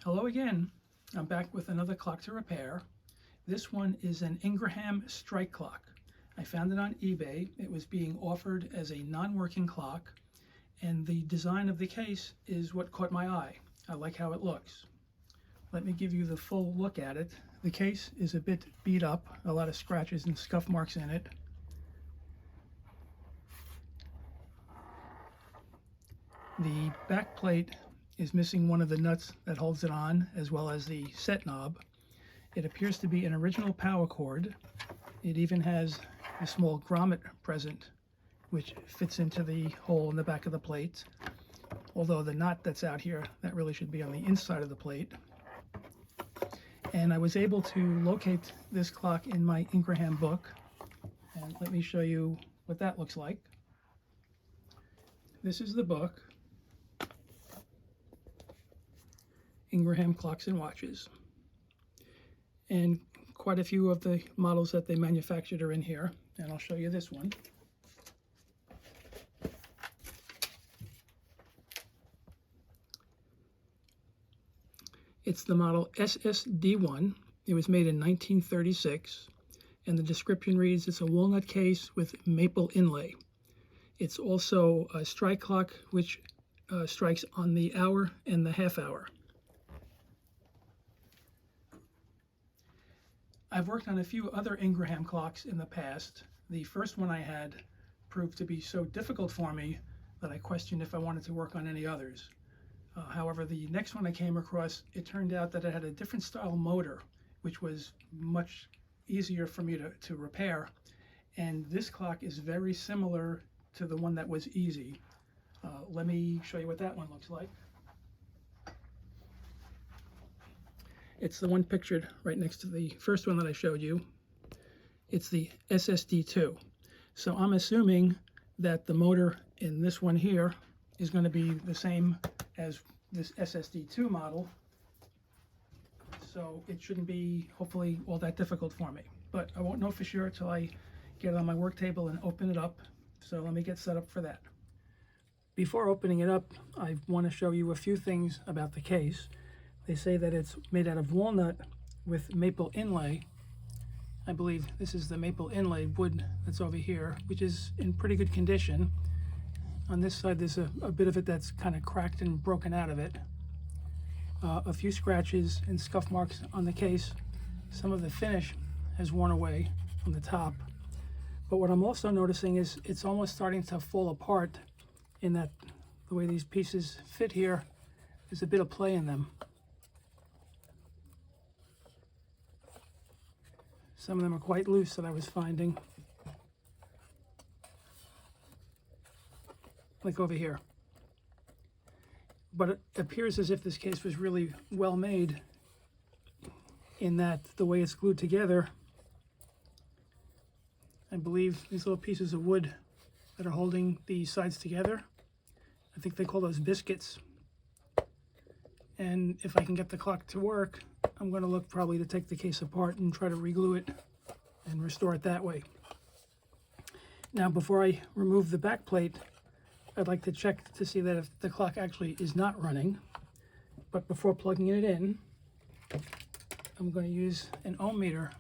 Hello again. I'm back with another clock to repair. This one is an Ingraham strike clock. I found it on eBay. It was being offered as a non-working clock, and the design of the case is what caught my eye. I like how it looks. Let me give you the full look at it. The case is a bit beat up, a lot of scratches and scuff marks in it. The back plate is missing one of the nuts that holds it on, as well as the set knob. It appears to be an original power cord. It even has a small grommet present, which fits into the hole in the back of the plate. Although the knot that's out here, that really should be on the inside of the plate. And I was able to locate this clock in my Ingraham book. And let me show you what that looks like. This is the book. Ingraham Clocks and Watches, and quite a few of the models that they manufactured are in here, and I'll show you this one. It's the model SSD1. It was made in 1936, and the description reads, it's a walnut case with maple inlay. It's also a strike clock which strikes on the hour and the half hour. I've worked on a few other Ingraham clocks in the past. The first one I had proved to be so difficult for me that I questioned if I wanted to work on any others. However, the next one I came across, it turned out that it had a different style motor, which was much easier for me to repair. And this clock is very similar to the one that was easy. Let me show you what that one looks like. It's the one pictured right next to the first one that I showed you. It's the SSD2. So I'm assuming that the motor in this one here is going to be the same as this SSD2 model. So it shouldn't be, hopefully, all that difficult for me. But I won't know for sure until I get it on my work table and open it up. So let me get set up for that. Before opening it up, I want to show you a few things about the case. They say that it's made out of walnut with maple inlay. I believe this is the maple inlay wood that's over here, which is in pretty good condition. On this side, there's a bit of it that's kind of cracked and broken out of it. A few scratches and scuff marks on the case. Some of the finish has worn away from the top. But what I'm also noticing is it's almost starting to fall apart in that the way these pieces fit here, there's a bit of play in them. Some of them are quite loose that I was finding. Like over here. But it appears as if this case was really well made in that the way it's glued together, I believe these little pieces of wood that are holding the sides together, I think they call those biscuits. And if I can get the clock to work, I'm going to look probably to take the case apart and try to re-glue it and restore it that way. Now, before I remove the back plate, I'd like to check to see that if the clock actually is not running. But before plugging it in, I'm going to use an ohm meter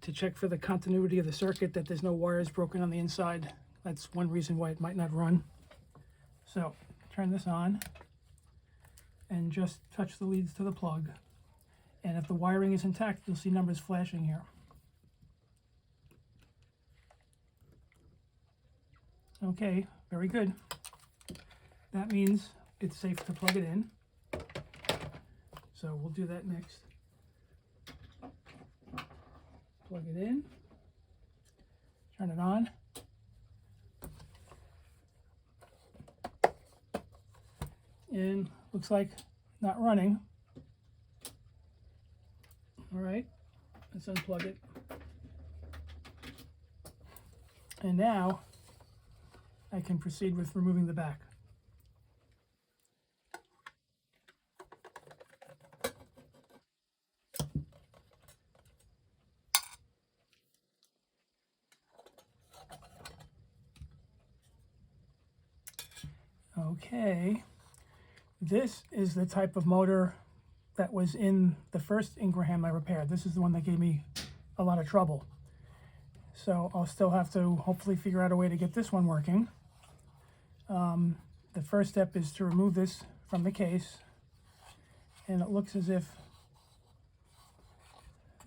to check for the continuity of the circuit, that there's no wires broken on the inside. That's one reason why it might not run. So, turn this on and just touch the leads to the plug. And if the wiring is intact, you'll see numbers flashing here. Okay, very good. That means it's safe to plug it in. So we'll do that next. Plug it in. Turn it on. And looks like not running. All right, let's unplug it. And now I can proceed with removing the back. Okay, this is the type of motor that was in the first Ingraham I repaired. This is the one that gave me a lot of trouble. So I'll still have to hopefully figure out a way to get this one working. The first step is to remove this from the case, and it looks as if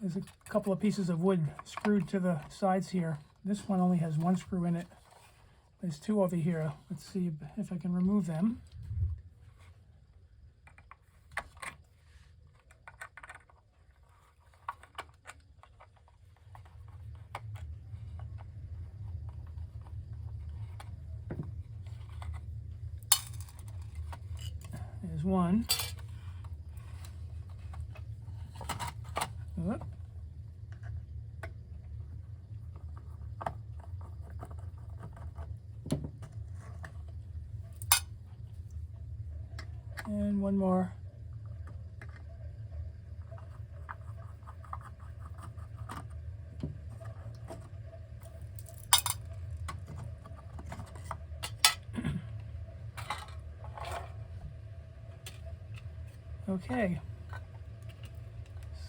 there's a couple of pieces of wood screwed to the sides here. This one only has one screw in it. There's two over here. Let's see if I can remove them. There's one. Whoop. And one more. Okay,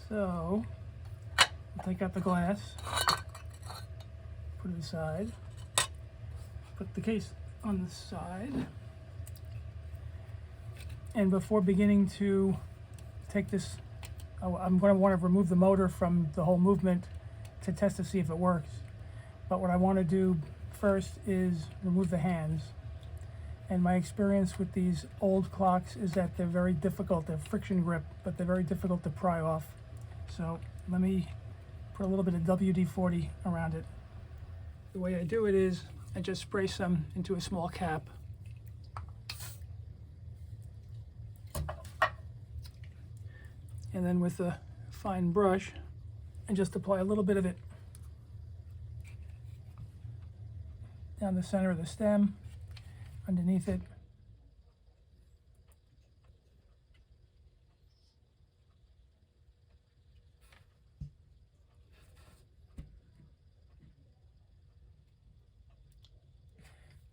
so I'll take out the glass, put it aside, put the case on the side, and before beginning to take this, I'm going to want to remove the motor from the whole movement to test to see if it works. But what I want to do first is remove the hands. And my experience with these old clocks is that they're very difficult. They're friction grip, but they're very difficult to pry off. So let me put a little bit of WD-40 around it. The way I do it is I just spray some into a small cap. And then with a fine brush, I just apply a little bit of it down the center of the stem, underneath it.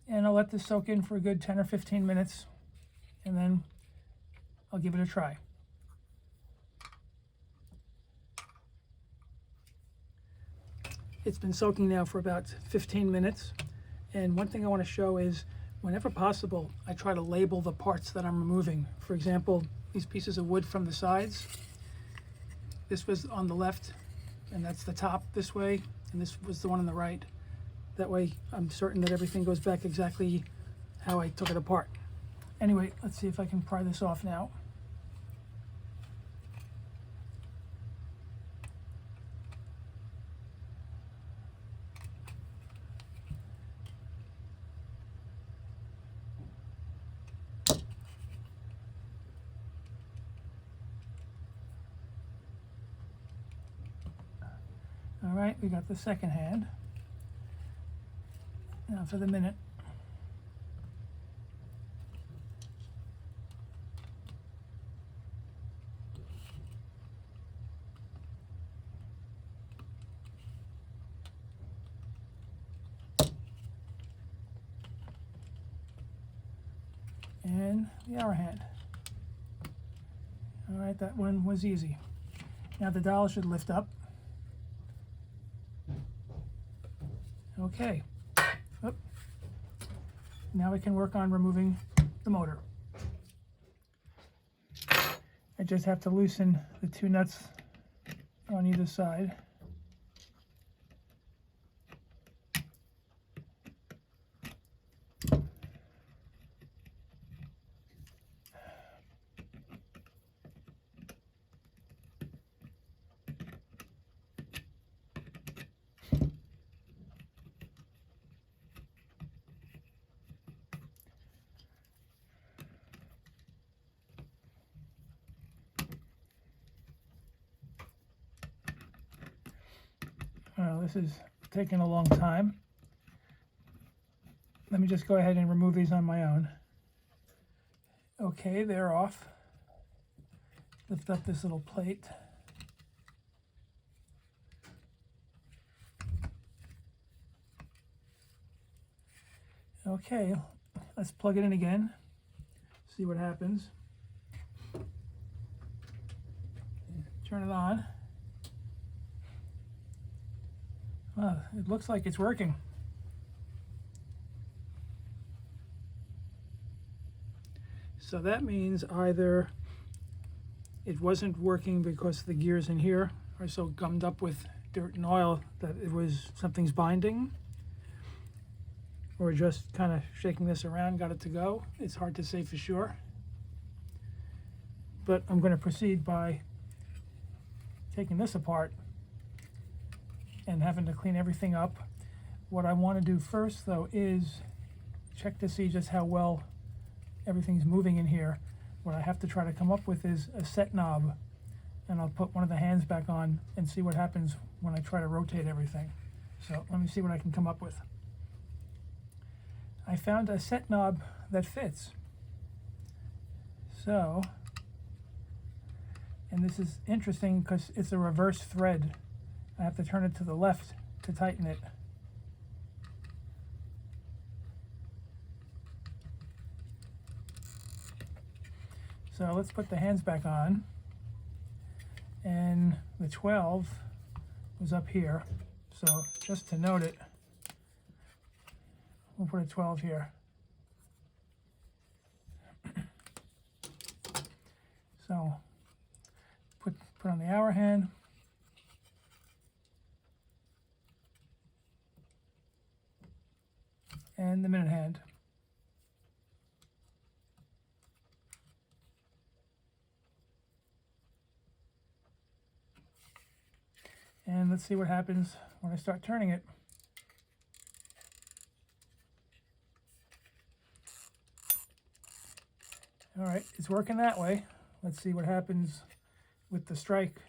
And I'll let this soak in for a good 10 or 15 minutes, and then I'll give it a try. It's been soaking now for about 15 minutes. And one thing I want to show is, whenever possible, I try to label the parts that I'm removing. For example, these pieces of wood from the sides. This was on the left, and that's the top this way, and this was the one on the right. That way, I'm certain that everything goes back exactly how I took it apart. Anyway, let's see if I can pry this off now. All right, we got the second hand. Now for the minute. And the hour hand. All right, that one was easy. Now the dial should lift up. Okay. Oop. Now we can work on removing the motor. I just have to loosen the two nuts on either side. Well, this is taking a long time. Let me just go ahead and remove these on my own. Okay, they're off. Lift up this little plate. Okay, let's plug it in again, see what happens. turn it on. Well, it looks like it's working. So that means either it wasn't working because the gears in here are so gummed up with dirt and oil that something's binding, or just kind of shaking this around got it to go. It's hard to say for sure. But I'm going to proceed by taking this apart and having to clean everything up. What I want to do first, though, is check to see just how well everything's moving in here. What I have to try to come up with is a set knob, and I'll put one of the hands back on and see what happens when I try to rotate everything. So let me see what I can come up with. I found a set knob that fits. So, and this is interesting because it's a reverse thread. I have to turn it to the left to tighten it. So let's put the hands back on, and the 12 was up here. So just to note it, we'll put a 12 here. So put on the hour hand. And the minute hand. And let's see what happens when I start turning it. All right, it's working that way. Let's see what happens with the strike.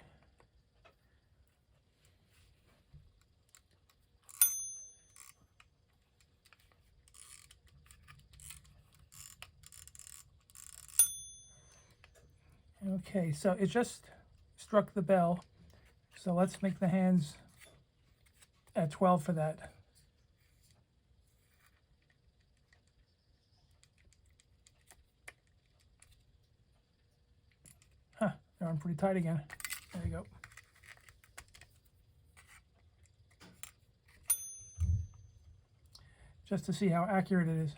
Okay, so it just struck the bell. So let's make the hands at 12 for that. Huh, they're on pretty tight again. There you go. Just to see how accurate it is.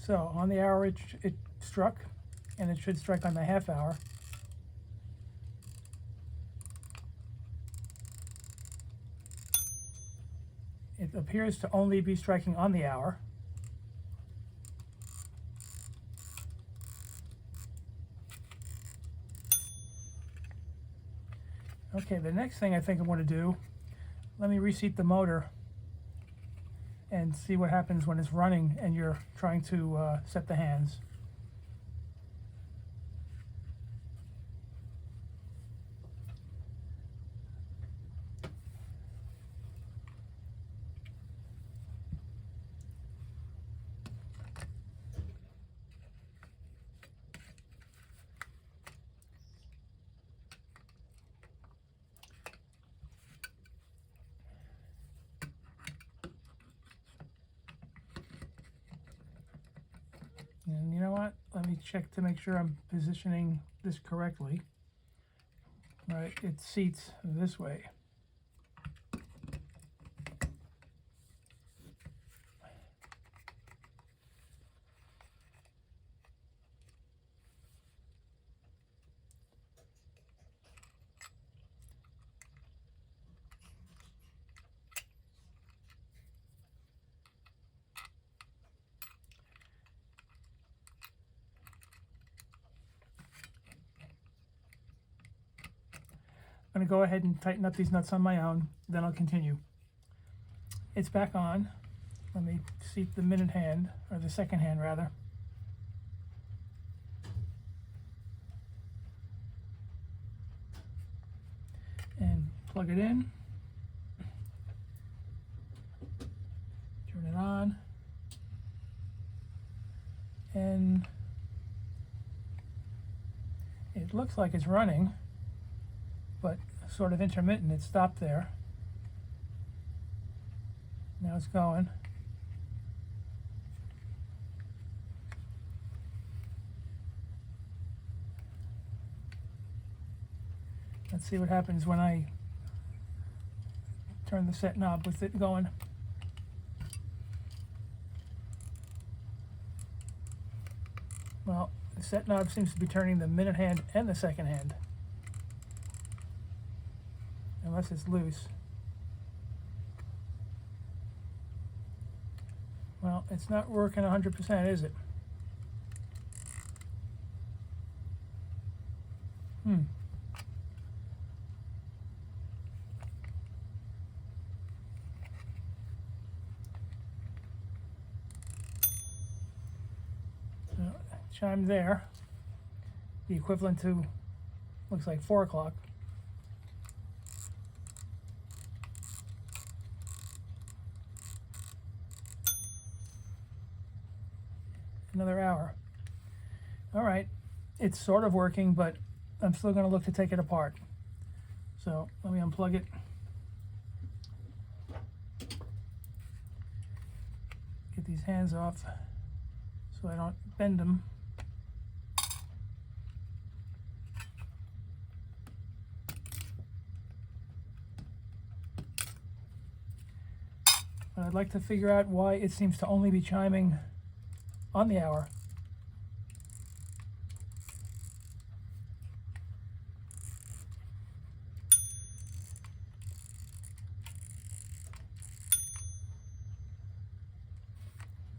So on the hour it struck, and it should strike on the half hour. It appears to only be striking on the hour. Okay, the next thing I think I want to do, let me reseat the motor and see what happens when it's running and you're trying to set the hands. And you know what? Let me check to make sure I'm positioning this correctly. Right, it seats this way. I'm going to go ahead and tighten up these nuts on my own, then I'll continue. It's back on. Let me seat the minute hand, or the second hand rather. And plug it in. Turn it on. And It looks like it's running, but sort of intermittent. It stopped there. Now it's going. Let's see what happens when I turn the set knob with it going. Well, the set knob seems to be turning the minute hand and the second hand, unless it's loose. Well, it's not working 100%, is it? Chime there, the equivalent to, looks like 4 o'clock. Another hour. All right, it's sort of working, but I'm still going to look to take it apart. So let me unplug it. Get these hands off so I don't bend them. But I'd like to figure out why it seems to only be chiming on the hour.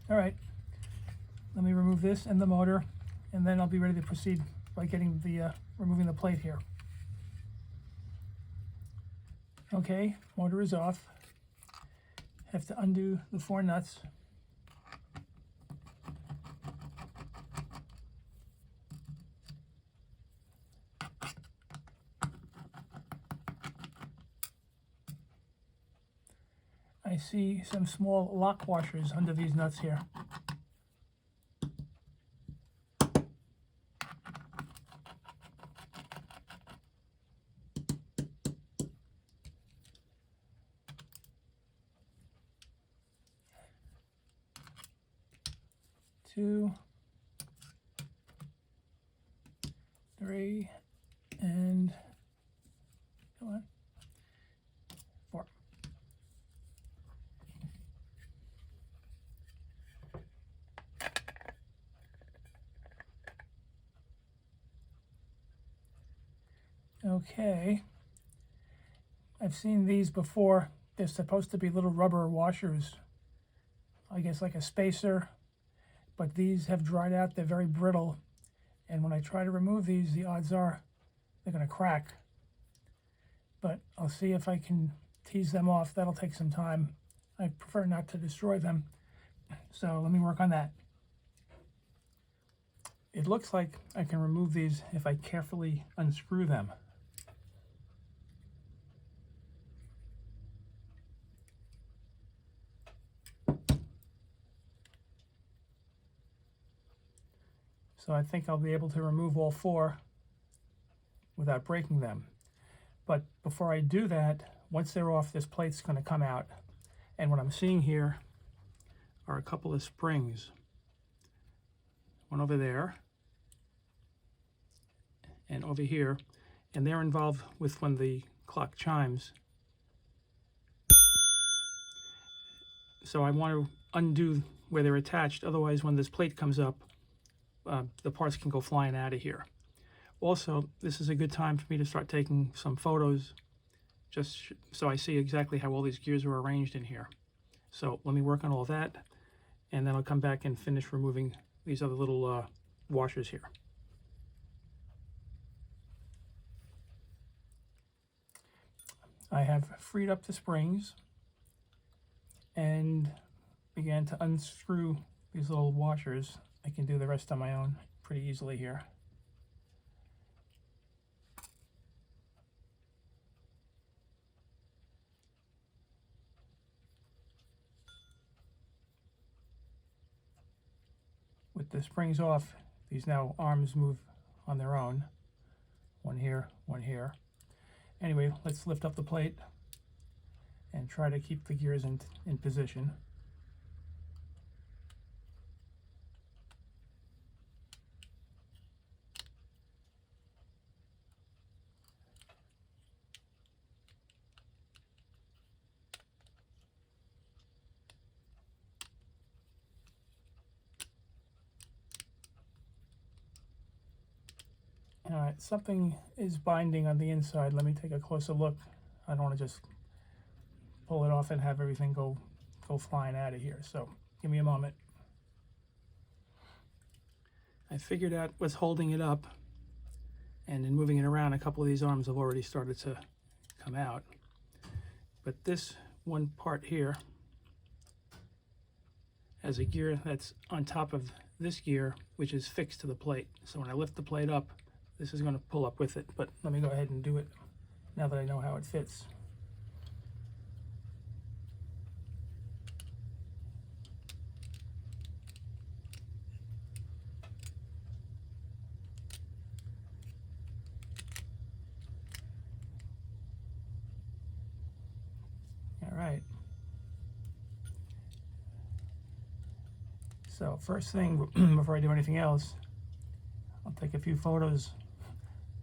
All right, let me remove this and the motor, and then I'll be ready to proceed by getting the removing the plate here. Okay, motor is off. Have to undo the 4 nuts. I see some small lock washers under these nuts here. Two, 3, and come on, 4. Okay, I've seen these before. They're supposed to be little rubber washers, I guess like a spacer, but these have dried out. They're very brittle, and when I try to remove these, the odds are they're going to crack. But I'll see if I can tease them off. That'll take some time. I prefer not to destroy them, so let me work on that. It looks like I can remove these if I carefully unscrew them. So I think I'll be able to remove all 4 without breaking them. But before I do that, once they're off, this plate's going to come out. And what I'm seeing here are a couple of springs. One over there and over here. And they're involved with when the clock chimes. So I want to undo where they're attached. Otherwise, when this plate comes up, the parts can go flying out of here. Also, this is a good time for me to start taking some photos, just so I see exactly how all these gears are arranged in here. So let me work on all that, and then I'll come back and finish removing these other little washers here. I have freed up the springs and began to unscrew these little washers. I can do the rest on my own pretty easily here. With the springs off, these now arms move on their own. one here, one here. Anyway, let's lift up the plate and try to keep the gears in position. All right, something is binding on the inside. Let me take a closer look. I don't want to just pull it off and have everything go flying out of here. So give me a moment. I figured out what's holding it up, and in moving it around, a couple of these arms have already started to come out. But this one part here has a gear that's on top of this gear, which is fixed to the plate. So when I lift the plate up, this is going to pull up with it, but let me go ahead and do it now that I know how it fits. All right. So first thing, before I do anything else, I'll take a few photos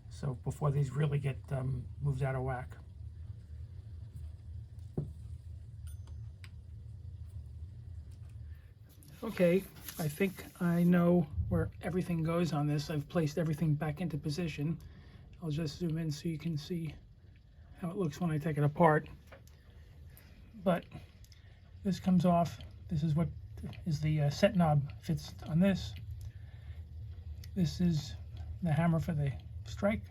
so before these really get moved out of whack. Okay, I think I know where everything goes on this. I've placed everything back into position. I'll just zoom in so you can see how it looks when I take it apart. But this comes off. This is what is the set knob fits on this. This is the hammer for the strike.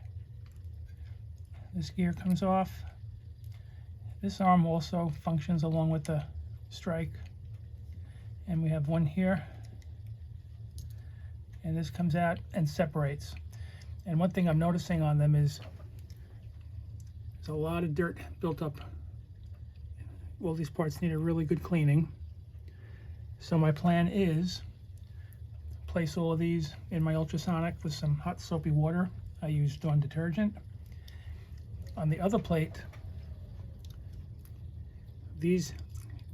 This gear comes off. This arm also functions along with the strike. And we have one here. And this comes out and separates. And one thing I'm noticing on them is there's a lot of dirt built up. All these parts need a really good cleaning. So my plan is place all of these in my ultrasonic with some hot soapy water. I use Dawn detergent. On the other plate, these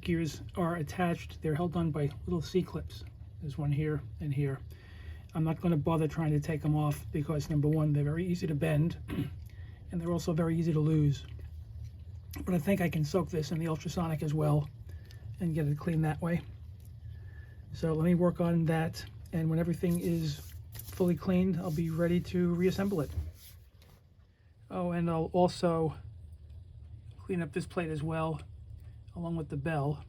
gears are attached. They're held on by little C-clips. There's one here and here. I'm not going to bother trying to take them off because, number one, they're very easy to bend and they're also very easy to lose. But I think I can soak this in the ultrasonic as well and get it clean that way. So let me work on that, and when everything is fully cleaned, I'll be ready to reassemble it. Oh, and I'll also clean up this plate as well, along with the bell.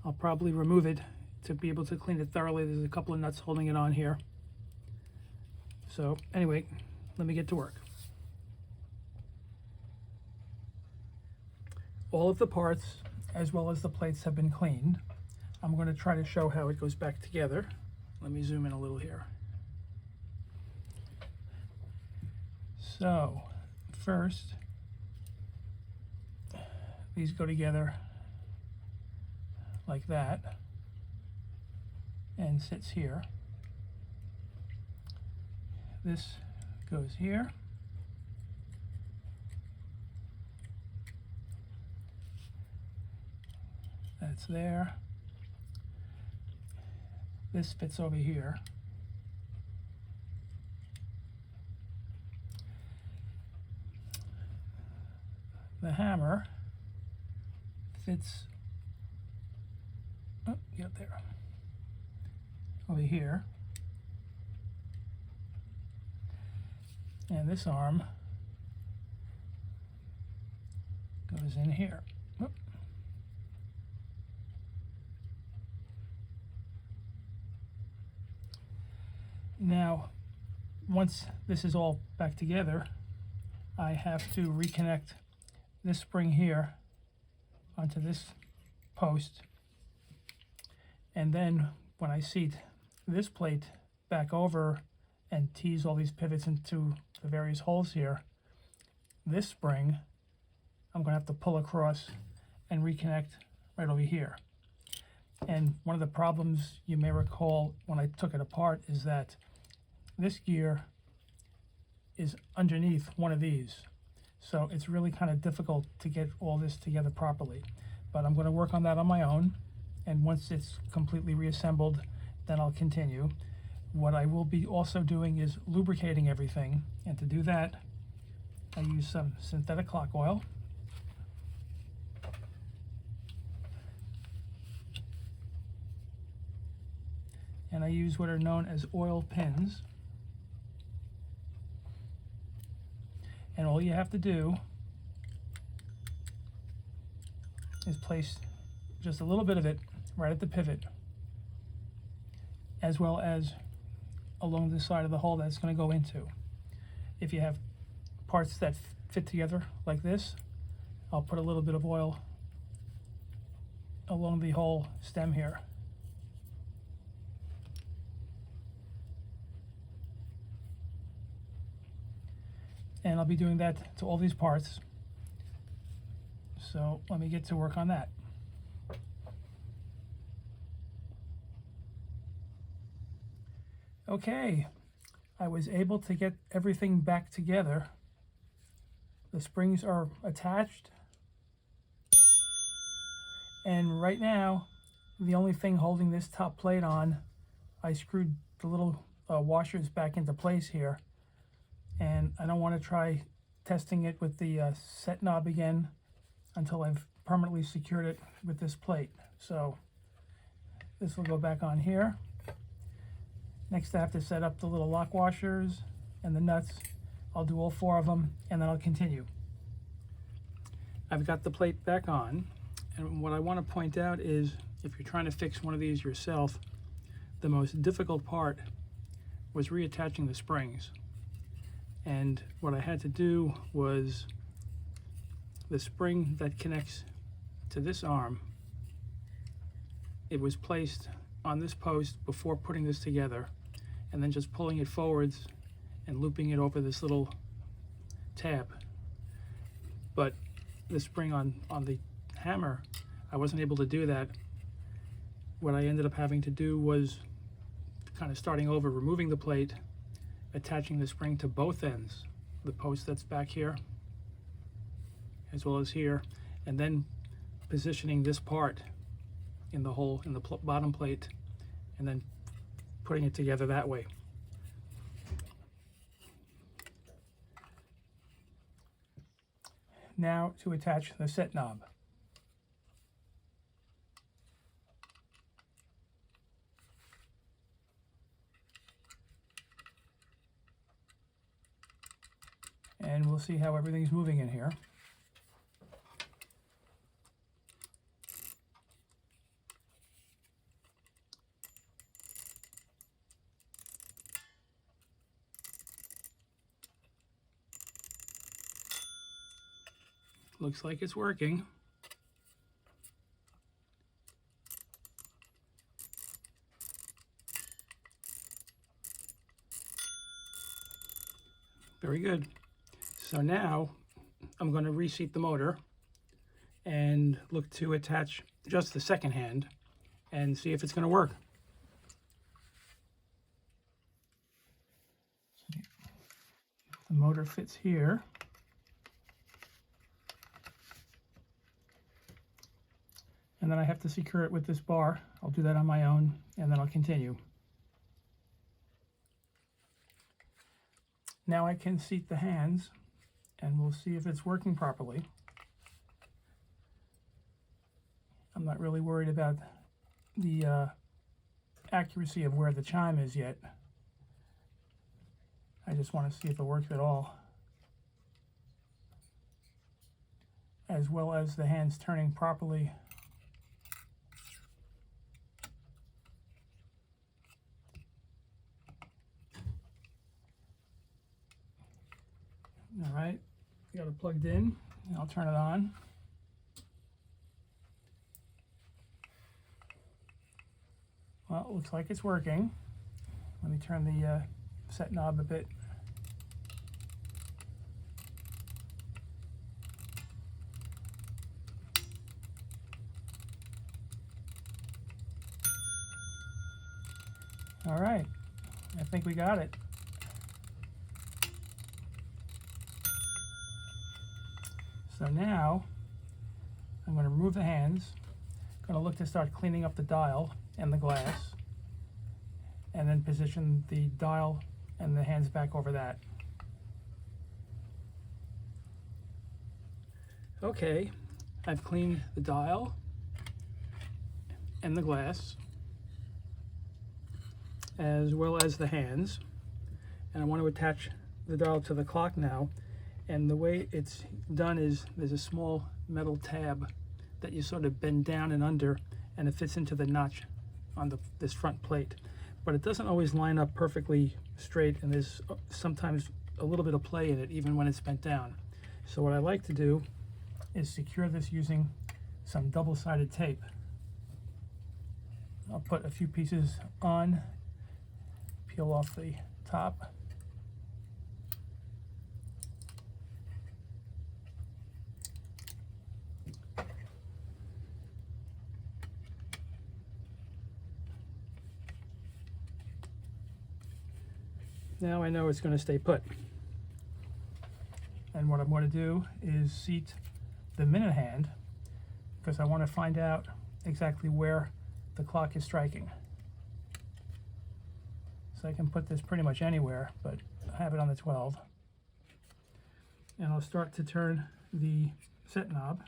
I'll probably remove it to be able to clean it thoroughly. There's a couple of nuts holding it on here. So anyway, let me get to work. All of the parts, as well as the plates, have been cleaned. I'm going to try to show how it goes back together. Let me zoom in a little here. So, first, these go together like that and sits here. This goes here. That's there. This fits over here. The hammer fits, oh, get there, over here. And this arm goes in here. Oop. Now, once this is all back together, I have to reconnect this spring here onto this post. And then when I seat this plate back over and tease all these pivots into the various holes here, this spring I'm going to have to pull across and reconnect right over here. And one of the problems you may recall when I took it apart is that this gear is underneath one of these. So it's really kind of difficult to get all this together properly. But I'm going to work on that on my own. And once it's completely reassembled, then I'll continue. What I will be also doing is lubricating everything. And to do that, I use some synthetic clock oil. And I use what are known as oil pins. And all you have to do is place just a little bit of it right at the pivot, as well as along the side of the hole that's going to go into. If you have parts that fit together like this, I'll put a little bit of oil along the whole stem here. And I'll be doing that to all these parts. So let me get to work on that. Okay, I was able to get everything back together. The springs are attached. And right now, the only thing holding this top plate on, I screwed the little washers back into place here. And I don't want to try testing it with the set knob again until I've permanently secured it with this plate. So this will go back on here. Next I have to set up the little lock washers and the nuts. I'll do all 4 of them and then I'll continue. I've got the plate back on, and what I want to point out is if you're trying to fix one of these yourself, the most difficult part was reattaching the springs. And what I had to do was the spring that connects to this arm, it was placed on this post before putting this together, and then just pulling it forwards and looping it over this little tab. But the spring on the hammer, I wasn't able to do that. What I ended up having to do was kind of starting over, removing the plate, attaching the spring to both ends, the post that's back here as well as here, and then positioning this part in the hole in the bottom plate and then putting it together that way. Now to attach the set knob. And we'll see how everything's moving in here. Looks like it's working. Very good. So now I'm going to reseat the motor and look to attach just the second hand and see if it's going to work. The motor fits here. And then I have to secure it with this bar. I'll do that on my own, and then I'll continue. Now I can seat the hands, and we'll see if it's working properly. I'm not really worried about the accuracy of where the chime is yet. I just want to see if it works at all, as well as the hands turning properly. All right, got it plugged in, and I'll turn it on. Well, it looks like it's working. Let me turn the set knob a bit. All right, I think we got it. So now I'm going to remove the hands. I'm going to look to start cleaning up the dial and the glass, and then position the dial and the hands back over that. Okay, I've cleaned the dial and the glass, as well as the hands, and I want to attach the dial to the clock now. And the way it's done is there's a small metal tab that you sort of bend down and under, and it fits into the notch on this front plate. But it doesn't always line up perfectly straight, and there's sometimes a little bit of play in it even when it's bent down. So what I like to do is secure this using some double-sided tape. I'll put a few pieces on, peel off the top. Now I know it's going to stay put. And what I'm going to do is seat the minute hand, because I want to find out exactly where the clock is striking. So I can put this pretty much anywhere, but I have it on the 12. And I'll start to turn the set knob.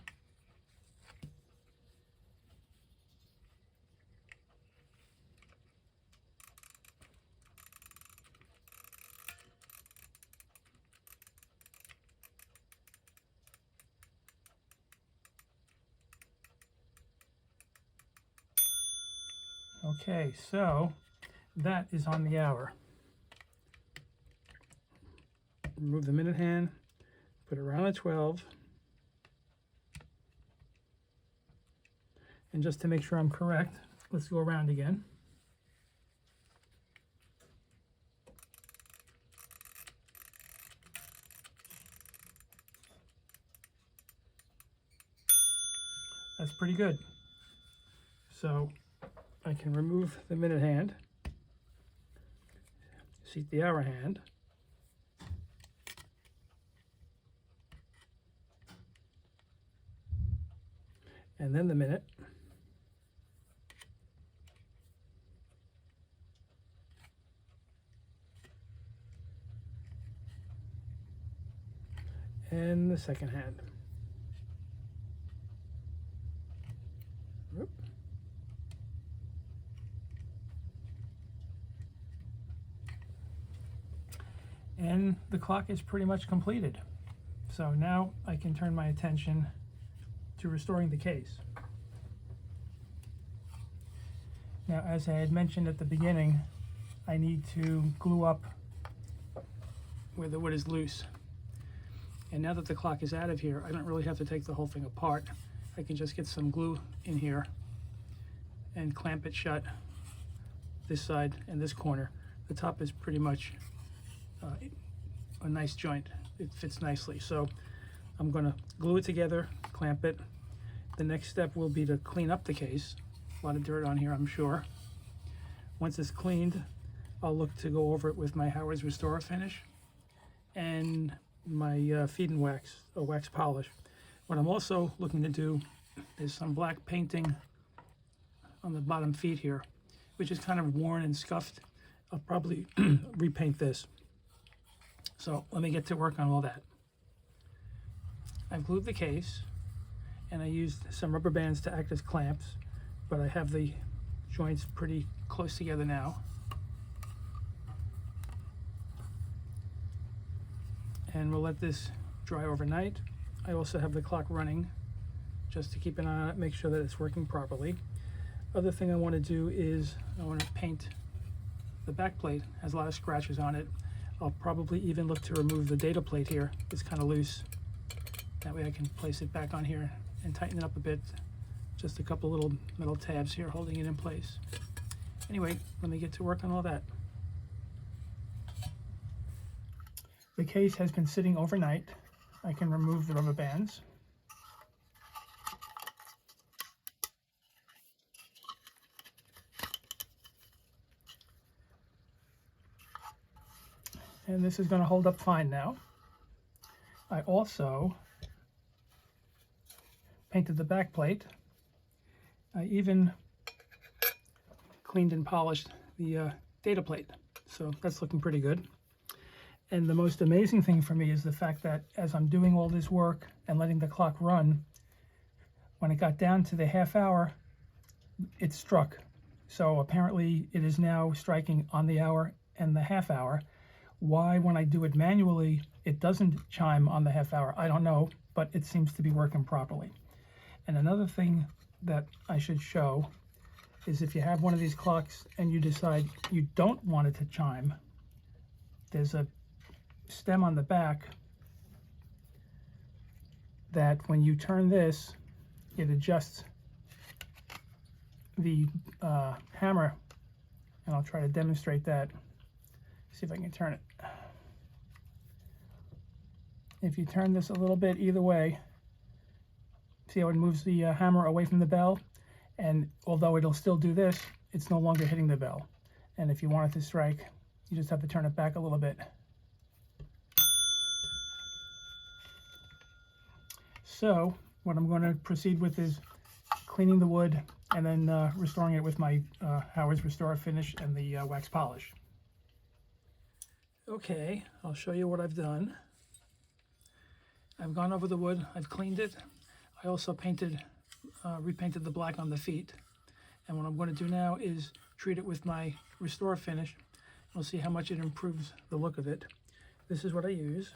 Okay, so that is on the hour. Remove the minute hand, put it around the 12. And just to make sure I'm correct, let's go around again. That's pretty good. So I can remove the minute hand, seat the hour hand, and then the minute, and the second hand. Whoop. And the clock is pretty much completed. So now I can turn my attention to restoring the case. Now, as I had mentioned at the beginning, I need to glue up where the wood is loose. And now that the clock is out of here, I don't really have to take the whole thing apart. I can just get some glue in here and clamp it shut, this side and this corner. The top is pretty much a nice joint. It fits nicely. So I'm going to glue it together, clamp it. The next step will be to clean up the case. A lot of dirt on here, I'm sure. Once it's cleaned, I'll look to go over it with my Howard's Restore finish and my feed and wax, a wax polish. What I'm also looking to do is some black painting on the bottom feet here, which is kind of worn and scuffed. I'll probably repaint this. So let me get to work on all that. I've glued the case, and I used some rubber bands to act as clamps, but I have the joints pretty close together now. And we'll let this dry overnight. I also have the clock running just to keep an eye on it, make sure that it's working properly. Other thing I want to do is I want to paint the back plate. It has a lot of scratches on it. I'll probably even look to remove the data plate here. It's kind of loose. That way I can place it back on here and tighten it up a bit. Just a couple little metal tabs here holding it in place. Anyway, let me get to work on all that. The case has been sitting overnight. I can remove the rubber bands. And this is going to hold up fine now. I also painted the back plate. I even cleaned and polished the data plate, so that's looking pretty good. And the most amazing thing for me is the fact that as I'm doing all this work and letting the clock run, when it got down to the half hour, it struck. So apparently it is now striking on the hour and the half hour. Why, when I do it manually, it doesn't chime on the half hour, I don't know, but it seems to be working properly. And another thing that I should show is if you have one of these clocks and you decide you don't want it to chime, there's a stem on the back that when you turn this, it adjusts the hammer, and I'll try to demonstrate that. See if I can turn it. If you turn this a little bit either way, see how it moves the hammer away from the bell? And although it'll still do this, it's no longer hitting the bell. And if you want it to strike, you just have to turn it back a little bit. So what I'm going to proceed with is cleaning the wood and then restoring it with my Howard's Restore Finish and the wax polish. Okay, I'll show you what I've done. I've gone over the wood, I've cleaned it. I also repainted the black on the feet. And what I'm going to do now is treat it with my Restore Finish. We'll see how much it improves the look of it. This is what I use.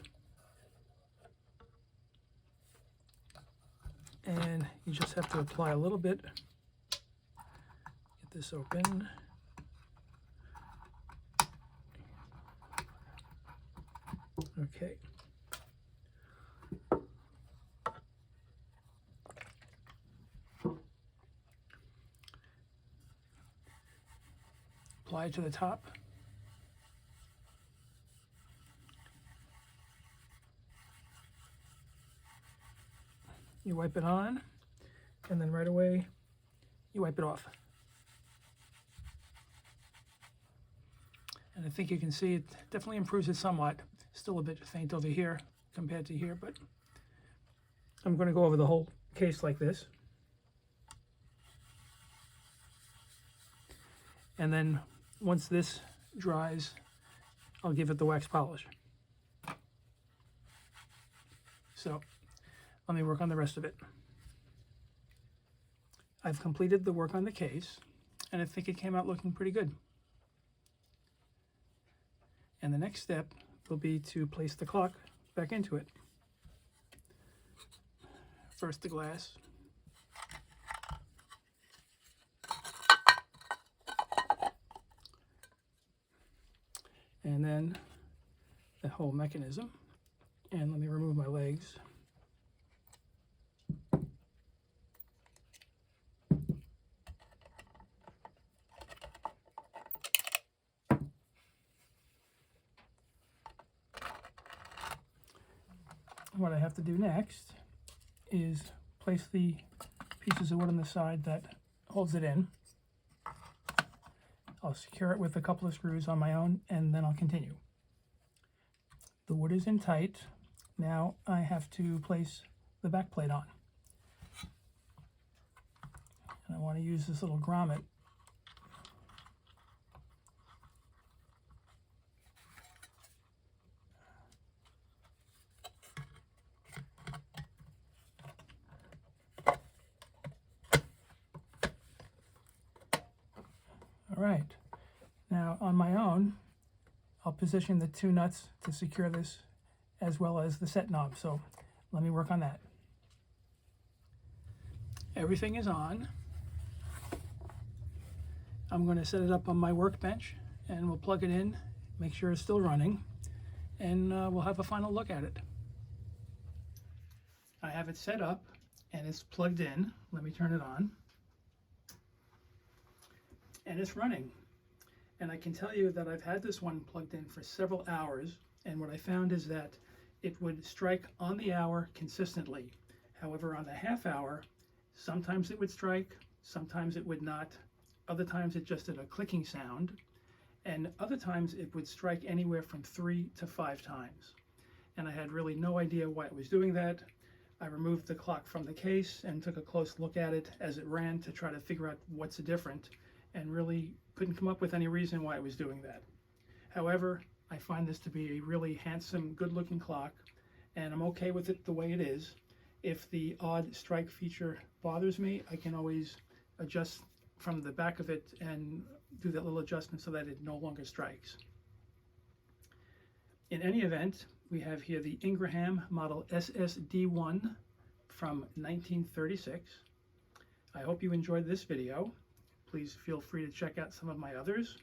And you just have to apply a little bit. Get this open. Okay. Apply it to the top. You wipe it on, and then right away you wipe it off. And I think you can see it definitely improves it somewhat. Still a bit faint over here compared to here, but I'm going to go over the whole case like this. And then once this dries, I'll give it the wax polish. So let me work on the rest of it. I've completed the work on the case, and I think it came out looking pretty good. And the next step will be to place the clock back into it. First the glass. And then the whole mechanism. And let me remove my legs. What I have to do next is place the pieces of wood on the side that holds it in. I'll secure it with a couple of screws on my own, and then I'll continue. The wood is in tight. Now I have to place the back plate on. And I want to use this little grommet. All right, now on my own, I'll position the two nuts to secure this as well as the set knob, so let me work on that. Everything is on. I'm going to set it up on my workbench and we'll plug it in, make sure it's still running, and we'll have a final look at it. I have it set up and it's plugged in. Let me turn it on. And it's running. And I can tell you that I've had this one plugged in for several hours, and what I found is that it would strike on the hour consistently. However, on the half hour, sometimes it would strike, sometimes it would not. Other times it just did a clicking sound, and other times it would strike anywhere from 3 to 5 times. And I had really no idea why it was doing that, I removed the clock from the case and took a close look at it as it ran to try to figure out what's different, and really couldn't come up with any reason why it was doing that. However, I find this to be a really handsome, good-looking clock, and I'm okay with it the way it is. If the odd strike feature bothers me, I can always adjust from the back of it and do that little adjustment so that it no longer strikes. In any event, we have here the Ingraham model SSD1 from 1936. I hope you enjoyed this video. Please feel free to check out some of my others.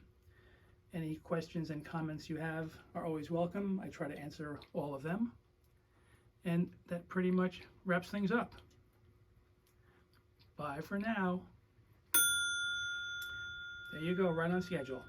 Any questions and comments you have are always welcome. I try to answer all of them. And that pretty much wraps things up. Bye for now. There you go, right on schedule.